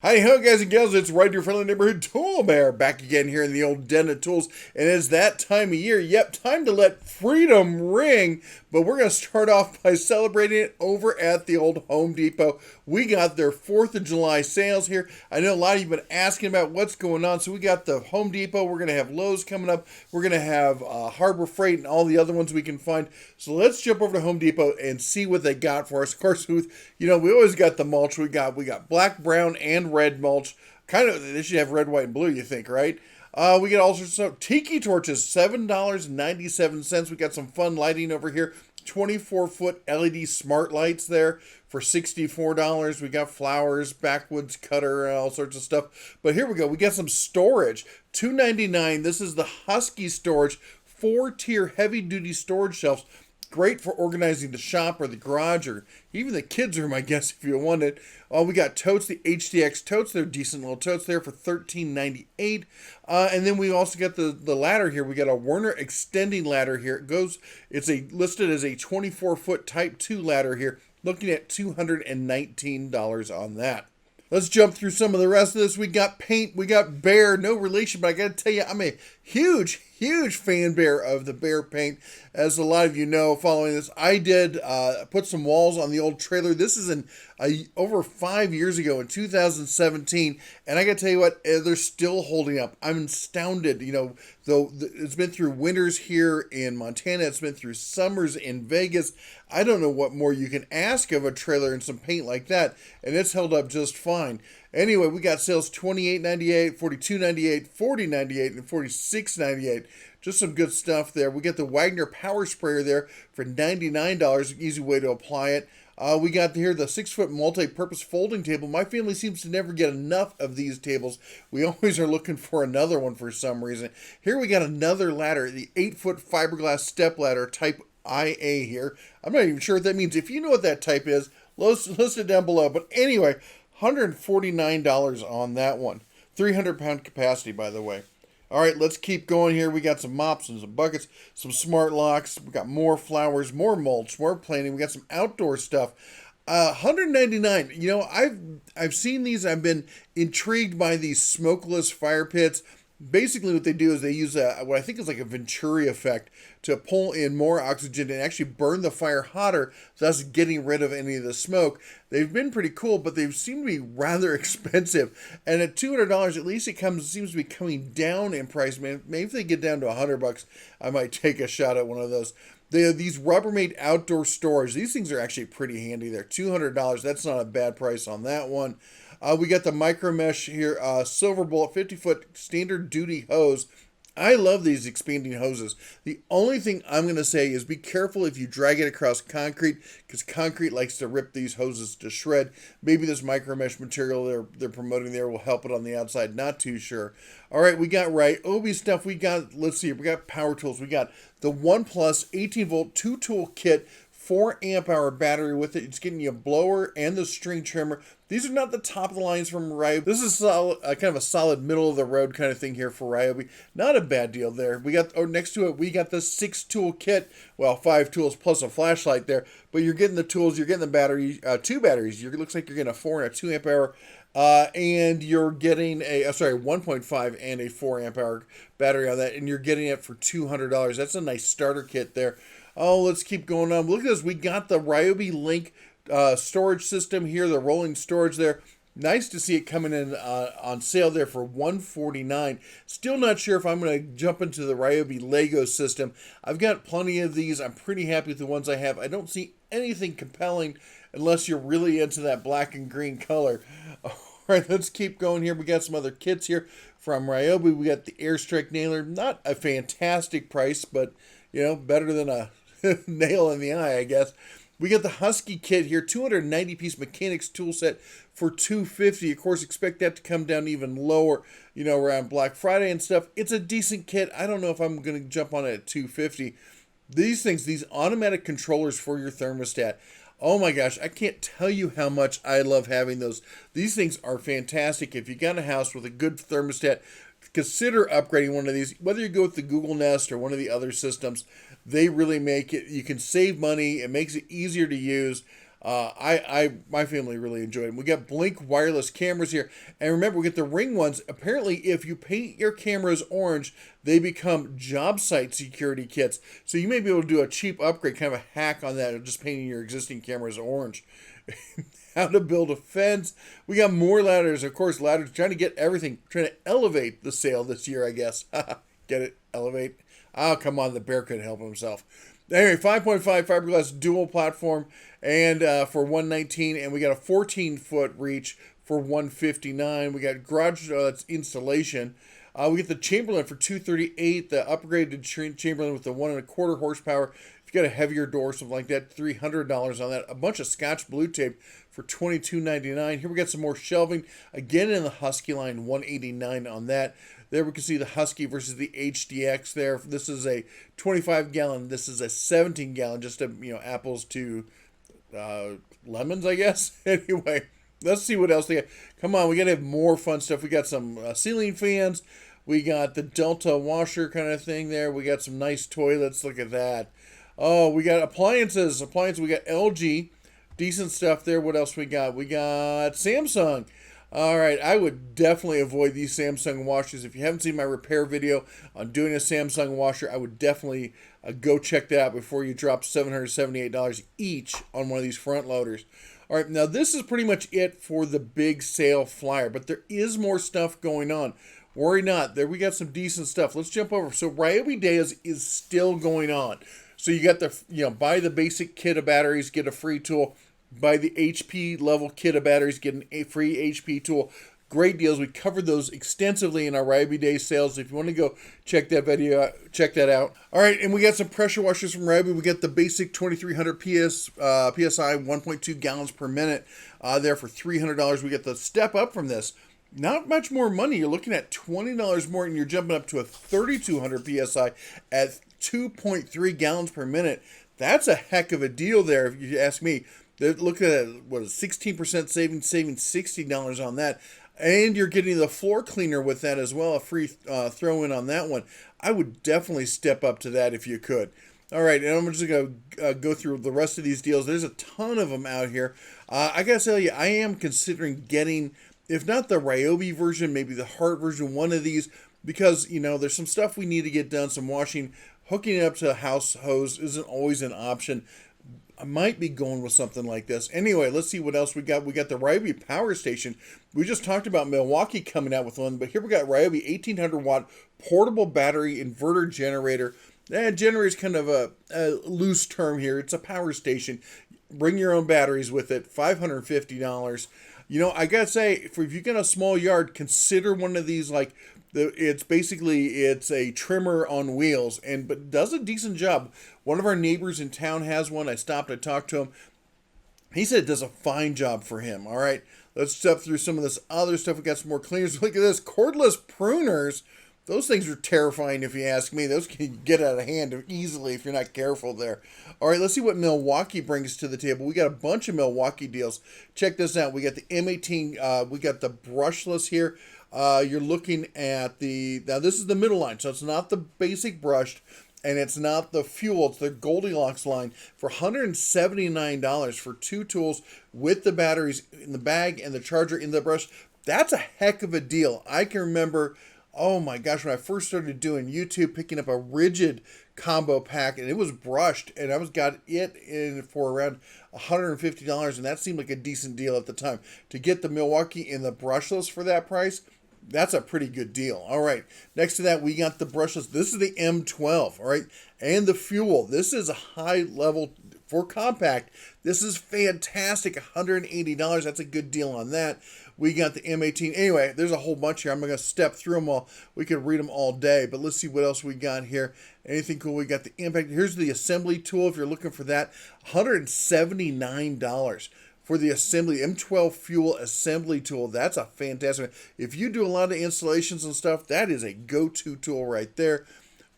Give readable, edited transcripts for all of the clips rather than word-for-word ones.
Hi ho guys and gals, it's right your friendly neighborhood Tool Bear back again here in the old den of tools, and it's that time of year. Yep, time to let freedom ring. But we're going to start off by celebrating it over at the old Home Depot. We got their 4th of July sales here. I know a lot of you have been asking about what's going on, so we got the Home Depot. We're going to have Lowe's coming up. We're going to have Harbor Freight and all the other ones we can find. So let's jump over to Home Depot and see what they got for us. Of course, we always got the mulch. We got black, brown, and red mulch. Kind of, they should have red, white, and blue, you think, right? We get all sorts of tiki torches, $7.97. We got some fun lighting over here. 24-foot LED smart lights there for $64. We got flowers, backwoods cutter, all sorts of stuff. But here we go. We got some storage. $2.99. This is the Husky storage, 4-tier heavy-duty storage shelves. Great for organizing the shop or the garage or even the kids' room, I guess, if you want it. We got totes, the HDX totes. They're decent little totes there for $13.98. And then we also got the ladder here. We got a Werner extending ladder here. It's listed as a 24-foot Type 2 ladder here, looking at $219 on that. Let's jump through some of the rest of this. We got paint. We got Bear. No relation, but I got to tell you, I'm a huge fan bear of the Bear paint. As a lot of you know, following this, I did put some walls on the old trailer. This is over 5 years ago in 2017, and I got to tell you what, they're still holding up. I'm astounded. Though it's been through winters here in Montana, it's been through summers in Vegas. I don't know what more you can ask of a trailer and some paint like that, and it's held up just fine. Anyway, we got sales $28.98, $42.98, $40.98, and $46.98. Just some good stuff there. We got the Wagner Power Sprayer there for $99. Easy way to apply it. We got here the 6-foot multi-purpose folding table. My family seems to never get enough of these tables. We always are looking for another one for some reason. Here we got another ladder, the 8-foot fiberglass step ladder, Type IA here. I'm not even sure what that means. If you know what that type is, list it down below. But anyway, $149 on that one. 300-pound capacity, by the way. All right, let's keep going here. We got some mops and some buckets, some smart locks. We got more flowers, more mulch, more planting. We got some outdoor stuff. $199. I've seen these. I've been intrigued by these smokeless fire pits. Basically, what they do is they use what I think is like a Venturi effect to pull in more oxygen and actually burn the fire hotter, thus getting rid of any of the smoke. They've been pretty cool, but they seem to be rather expensive. And at $200, at least seems to be coming down in price. Man, maybe if they get down to $100, I might take a shot at one of those. They have these Rubbermaid outdoor storage. These things are actually pretty handy there. $200. That's not a bad price on that one. We got the micro mesh here, Silver Bullet 50-foot standard duty hose. I love these expanding hoses. The only thing I'm going to say is be careful if you drag it across concrete, because concrete likes to rip these hoses to shred. Maybe this micro mesh material they're promoting there will help it on the outside. Not too sure. All right, we got Ryobi stuff. Let's see, we got power tools. We got the OnePlus 18-volt 2-tool kit, 4 amp hour battery with it. It's getting you a blower and the string trimmer. These are not the top of the lines from Ryobi. This is kind of a solid middle of the road kind of thing here for Ryobi. Not a bad deal there. Next to it, we got the 6-tool kit. Well, 5 tools plus a flashlight there. But you're getting the tools, you're getting the battery, 2 batteries. It looks like you're getting a 4 and a 2 amp hour. And you're getting 1.5 and a 4 amp hour battery on that. And you're getting it for $200. That's a nice starter kit there. Oh, let's keep going on. Look at this. We got the Ryobi Link storage system here, the rolling storage there. Nice to see it coming in on sale there for $149. Still not sure if I'm going to jump into the Ryobi Lego system. I've got plenty of these. I'm pretty happy with the ones I have. I don't see anything compelling unless you're really into that black and green color. All right, let's keep going here. We got some other kits here from Ryobi. We got the Airstrike nailer. Not a fantastic price, but better than a nail in the eye, I guess. We got the Husky kit here, 290-piece mechanics tool set for $250. Of course, expect that to come down even lower, around Black Friday and stuff. It's a decent kit. I don't know if I'm going to jump on it at $250. These automatic controllers for your thermostat. Oh my gosh, I can't tell you how much I love having those. These things are fantastic. If you got a house with a good thermostat, consider upgrading one of these. Whether you go with the Google Nest or one of the other systems, they really make it. You can save money. It makes it easier to use. My family really enjoyed them. We got Blink wireless cameras here, and remember, we get the Ring ones. Apparently, if you paint your cameras orange, they become job site security kits. So you may be able to do a cheap upgrade, kind of a hack on that, of just painting your existing cameras orange. How to build a fence. We got more ladders, of course. Ladders, trying to get everything, trying to elevate the sale this year, I guess. Get it? Elevate. Oh, come on, the bear couldn't help himself. Anyway, 5.5 fiberglass dual platform and for $119, and we got a 14-foot reach for $159. We got garage that's installation. We get the Chamberlain for $238. The upgraded Chamberlain with the 1.25 horsepower. If you got a heavier door, something like that, $300 on that. A bunch of Scotch blue tape for $22.99. Here we got some more shelving, again in the Husky line, $189 on that. There we can see the Husky versus the HDX there. This is a 25-gallon. This is a 17-gallon, just to, apples to lemons, I guess. Anyway, let's see what else they got. Come on, we got to have more fun stuff. We got some ceiling fans. We got the Delta washer kind of thing there. We got some nice toilets. Look at that. Oh, we got appliances. We got LG. Decent stuff there. What else we got? We got Samsung. All right, I would definitely avoid these Samsung washers. If you haven't seen my repair video on doing a Samsung washer, I would definitely go check that out before you drop $778 each on one of these front loaders. All right, now this is pretty much it for the big sale flyer, but there is more stuff going on. Worry not. There we got some decent stuff. Let's jump over. So Ryobi Days is still going on. So you got the, buy the basic kit of batteries, get a free tool. Buy the HP level kit of batteries, get a free HP tool. Great deals. We covered those extensively in our Ryobi Day sales. If you want to go check that video out, check that out. All right, and we got some pressure washers from Ryobi. We got the basic 2300 PSI, 1.2 gallons per minute there for $300. We get the step up from this. Not much more money. You're looking at $20 more, and you're jumping up to a 3200 PSI at 2.3 gallons per minute. That's a heck of a deal there, if you ask me. Look at that, what is 16% saving $60 on that. And you're getting the floor cleaner with that as well, a free throw in on that one. I would definitely step up to that if you could. All right, and I'm just going to go through the rest of these deals. There's a ton of them out here. I got to tell you, I am considering getting, if not the Ryobi version, maybe the Hart version, one of these, because, there's some stuff we need to get done, some washing. Hooking it up to a house hose isn't always an option. I might be going with something like this. Anyway, let's see what else we got. We got the Ryobi Power Station. We just talked about Milwaukee coming out with one, but here we got Ryobi 1800 watt portable battery inverter generator. Generator is kind of a loose term here. It's a power station. Bring your own batteries with it. $550. I gotta say, if you got a small yard, consider one of these. It's a trimmer on wheels, but does a decent job. One of our neighbors in town has one. I stopped, I talked to him. He said it does a fine job for him. All right, let's step through some of this other stuff. We got some more cleaners. Look at this, cordless pruners. Those things are terrifying if you ask me. Those can get out of hand easily if you're not careful there. All right, let's see what Milwaukee brings to the table. We got a bunch of Milwaukee deals. Check this out. We got the M18. We got the brushless here. You're looking at now this is the middle line, so it's not the basic brushed, and it's not the fuel, it's the Goldilocks line for $179 for two tools with the batteries in the bag and the charger in the brush. That's a heck of a deal. I can remember, oh my gosh, when I first started doing YouTube, picking up a rigid combo pack, and it was brushed, and I got it in for around $150, and that seemed like a decent deal at the time. To get the Milwaukee in the brushless for that price, that's a pretty good deal. All right, next to that, we got the brushless. This is the M12, all right, and the fuel. This is a high level for compact. This is fantastic, $180. That's a good deal on that. We got the M18. Anyway, there's a whole bunch here. I'm going to step through them all. We could read them all day, but let's see what else we got here. Anything cool? We got the impact. Here's the assembly tool if you're looking for that. $179 for the assembly, M12 fuel assembly tool. That's a fantastic. If you do a lot of installations and stuff, that is a go-to tool right there.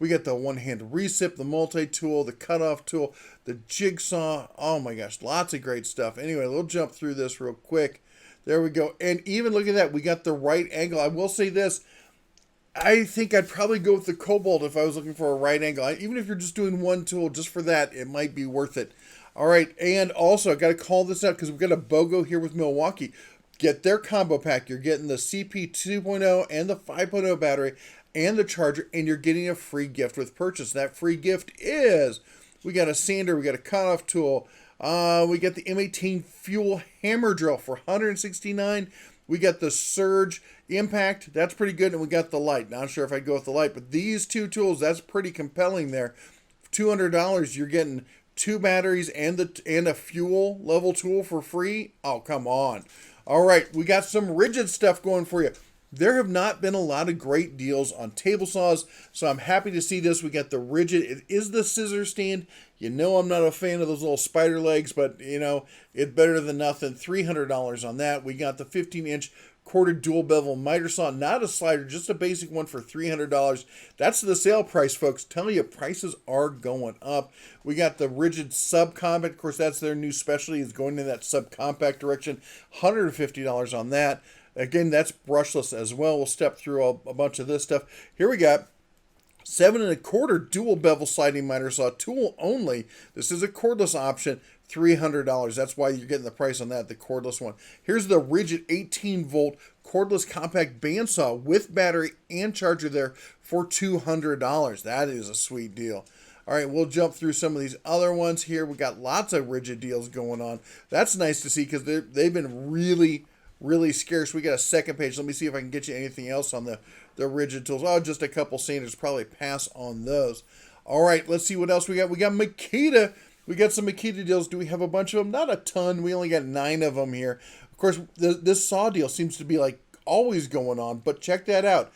We got the one-hand recip, the multi-tool, the cutoff tool, the jigsaw. Oh my gosh, lots of great stuff. Anyway, we'll jump through this real quick. There we go. And even look at that, we got the right angle. I will say this, I think I'd probably go with the Cobalt if I was looking for a right angle. Even if you're just doing one tool, just for that, it might be worth it. All right, and also I got to call this out because we've got a BOGO here with Milwaukee. Get their combo pack. You're getting the CP 2.0 and the 5.0 battery and the charger, and you're getting a free gift with purchase. That free gift is we got a sander, we got a cutoff tool, we got the M18 fuel hammer drill for $169. We got the Surge Impact, that's pretty good, and we got the light. Not sure if I'd go with the light, but these two tools, that's pretty compelling there. $200, you're getting two batteries and a fuel level tool for free. Oh, come on. All right, we got some rigid stuff going for you. There have not been a lot of great deals on table saws, so I'm happy to see this. We got the rigid. It is the scissor stand. You know I'm not a fan of those little spider legs, but, you know, it's better than nothing. $300 on that. We got the 15-inch quarter dual bevel miter saw, not a slider, just a basic one for $300. That's the sale price, folks. Tell you, prices are going up. We got the rigid subcompact. Of course, that's their new specialty, is going in that subcompact direction. $150 on that. Again, that's brushless as well. We'll step through a bunch of this stuff. Here we got 7 1/4 dual bevel sliding miter saw, tool only. This is a cordless option, $300. That's why you're getting the price on that, the cordless one. Here's the rigid 18-volt cordless compact bandsaw with battery and charger there for $200. That is a sweet deal. All right, we'll jump through some of these other ones here. We got lots of rigid deals going on. That's nice to see because they've been really scarce. We got a second page. Let me see if I can get you anything else on the rigid tools. Oh, just a couple sanders. Probably pass on those. All right, let's see what else we got. We got Makita. We got some Makita deals. Do we have a bunch of them? Not a ton. We only got 9 of them here. Of course, this saw deal seems to be like always going on, but check that out.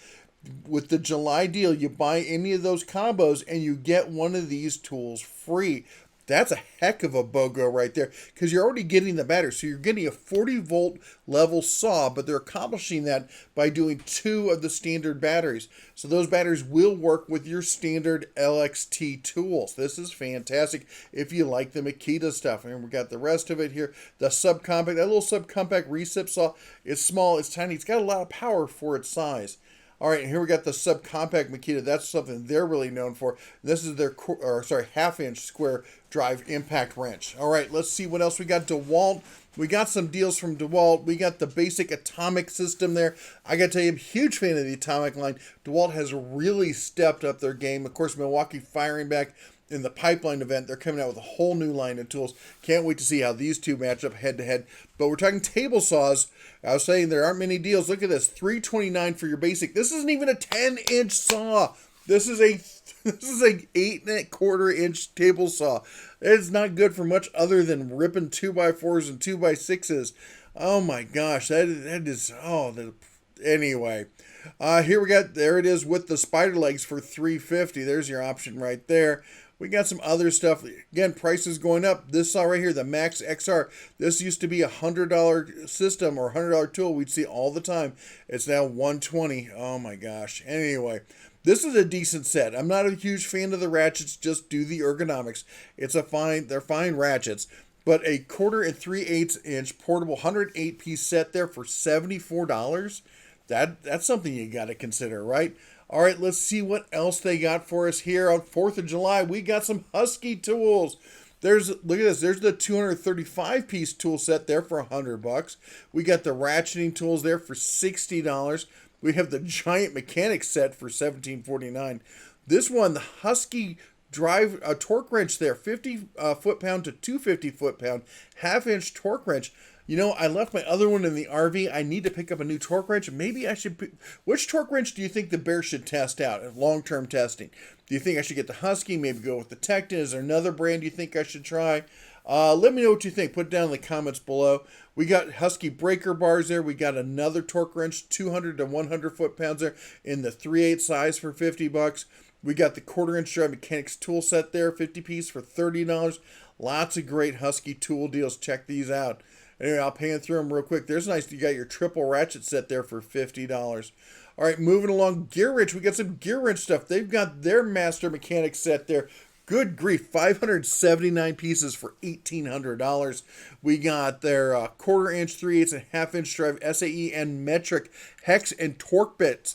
With the July deal, you buy any of those combos and you get one of these tools free. That's a heck of a BOGO right there because you're already getting the battery. So you're getting a 40-volt level saw, but they're accomplishing that by doing 2 of the standard batteries. So those batteries will work with your standard LXT tools. This is fantastic if you like the Makita stuff. And we got the rest of it here. The subcompact, that little subcompact recip saw, it's small, it's tiny, it's got a lot of power for its size. All right, and here we got the subcompact Makita. That's something they're really known for. This is their half-inch square drive impact wrench. All right, let's see what else we got. DeWalt. We got some deals from DeWalt. We got the basic atomic system there. I got to tell you, I'm a huge fan of the atomic line. DeWalt has really stepped up their game. Of course, Milwaukee firing back in the pipeline event. They're coming out with a whole new line of tools. Can't wait to see how these two match up head to head. But we're talking table saws. I was saying there aren't many deals. Look at this, $329 for your basic. This isn't even a 10-inch saw. This is a 8 1/4 inch table saw. It's not good for much other than ripping 2x4s and 2x6s. Oh my gosh, that is anyway. Here we got, there it is with the spider legs for $350. There's your option right there. We got some other stuff. Again, prices going up. This saw right here, the Max XR. This used to be a $100 system or $100 tool we'd see all the time. It's now $120. Oh my gosh. Anyway, this is a decent set. I'm not a huge fan of the ratchets. Just do the ergonomics. They're fine ratchets. But a 1/4 and 3/8 inch portable 108-piece set there for $74. That's something you got to consider, right? All right, let's see what else they got for us here on 4th of July. We got some Husky tools. Look at this. There's the 235-piece tool set there for $100. We got the ratcheting tools there for $60. We have the giant mechanic set for $17.49. This one, the Husky drive torque wrench there, 50 foot-pound to 250 foot-pound, half-inch torque wrench. You know, I left my other one in the RV. I need to pick up a new torque wrench. Maybe I should which torque wrench do you think the Bear should test out at long-term testing? Do you think I should get the Husky, maybe go with the Tecton? Is there another brand you think I should try? Let me know what you think. Put it down in the comments below. We got Husky breaker bars there. We got another torque wrench, 200 to 100 foot-pounds there in the 3/8 size for $50. We got the 1/4 inch drive mechanics tool set there, 50-piece for $30. Lots of great Husky tool deals. Check these out. Anyway, I'll pan through them real quick. There's nice. You got your triple ratchet set there for $50. All right, moving along. Gear Wrench. We got some Gear Wrench stuff. They've got their Master Mechanic set there. Good grief, 579 pieces for $1,800. We got their 1/4 inch, 3/8, and half-inch drive SAE and metric hex and torque bits.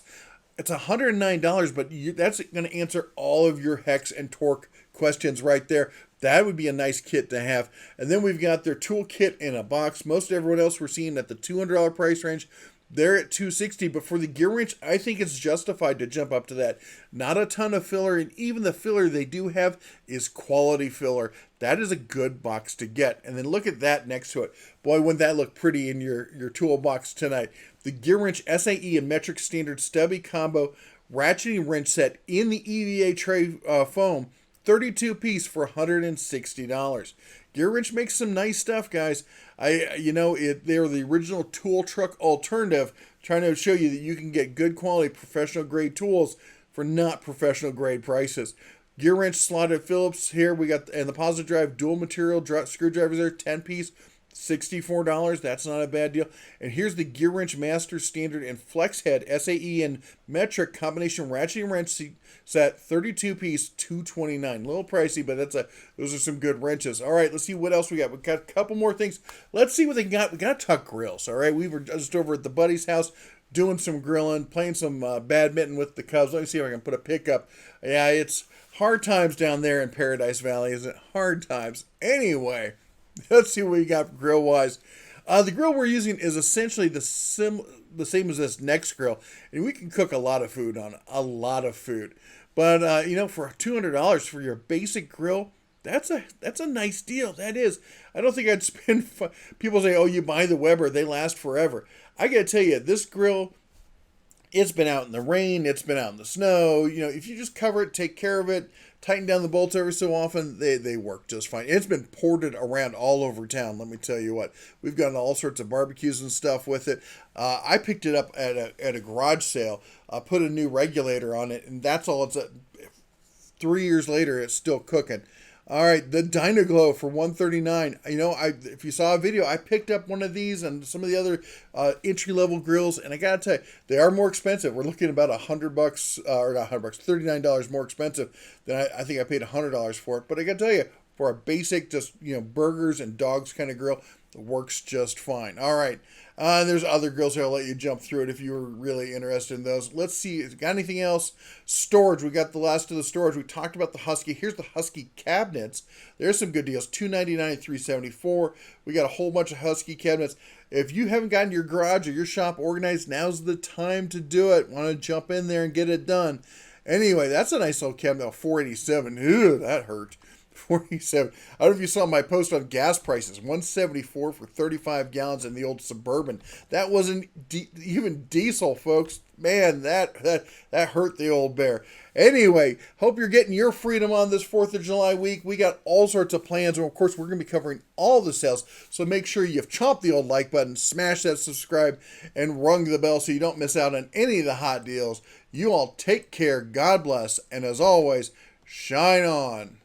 It's $109, but that's going to answer all of your hex and torque questions right there. That would be a nice kit to have. And then we've got their tool kit in a box. Most everyone else we're seeing at the $200 price range. They're at $260, but for the gear wrench, I think it's justified to jump up to that. Not a ton of filler, and even the filler they do have is quality filler. That is a good box to get. And then look at that next to it. Boy, wouldn't that look pretty in your toolbox tonight. The gear wrench SAE and metric standard stubby combo ratcheting wrench set in the EVA tray foam, 32 piece for $160. Gear wrench makes some nice stuff, guys. They're the original tool truck alternative, trying to show you that you can get good quality professional grade tools for not professional grade prices. Gear wrench slotted Phillips here. We got, and the positive drive dual material screwdrivers there, 10 piece, $64. That's not a bad deal. And here's the gear wrench master standard and flex head SAE and metric combination ratcheting wrench set, 32 piece, $229. A little pricey, but those are some good wrenches. All right, let's see what else we got. We got a couple more things. Let's see what they got. We got to talk grills. All right, we were just over at the buddy's house doing some grilling, playing some badminton with the Cubs. Let me see if I can put a pick up. Yeah, it's hard times down there in Paradise Valley, isn't it? Hard times. Anyway, let's see what we got grill wise. The grill we're using is essentially the same as this next grill, and we can cook a lot of food on it, a lot of food. But for $200 for your basic grill, that's a nice deal. That is. I don't think I'd spend. People say, "Oh, you buy the Weber; they last forever." I gotta tell you, this grill, it's been out in the rain, it's been out in the snow. If you just cover it, take care of it, tighten down the bolts every so often, they work just fine. It's been ported around all over town, let me tell you what. We've gotten all sorts of barbecues and stuff with it. I picked it up at a garage sale, put a new regulator on it, and that's all it's at. 3 years later, it's still cooking. All right, the Dynaglow for $139. If you saw a video, I picked up one of these and some of the other entry-level grills, and I gotta tell you, they are more expensive. We're looking at about $100, or not $100, $39 more expensive than I think I paid $100 for it. But I gotta tell you, for a basic, just burgers and dogs kind of grill, it works just fine. All right. There's other grills here. I'll let you jump through it if you were really interested in those. Let's see. Got anything else? Storage. We got the last of the storage. We talked about the Husky. Here's the Husky cabinets. There's some good deals. $299 and $374. We got a whole bunch of Husky cabinets. If you haven't gotten your garage or your shop organized, now's the time to do it. Want to jump in there and get it done. Anyway, that's a nice little cabinet. $487. Ew, that hurt. 47. I don't know if you saw my post on gas prices. $174 for 35 gallons in the old Suburban. That wasn't even diesel, folks. Man, that hurt the old bear. Anyway, hope you're getting your freedom on this 4th of July week. We got all sorts of plans, and of course, we're going to be covering all the sales. So make sure you've chomped the old like button, smash that subscribe, and rung the bell so you don't miss out on any of the hot deals. You all take care. God bless. And as always, shine on.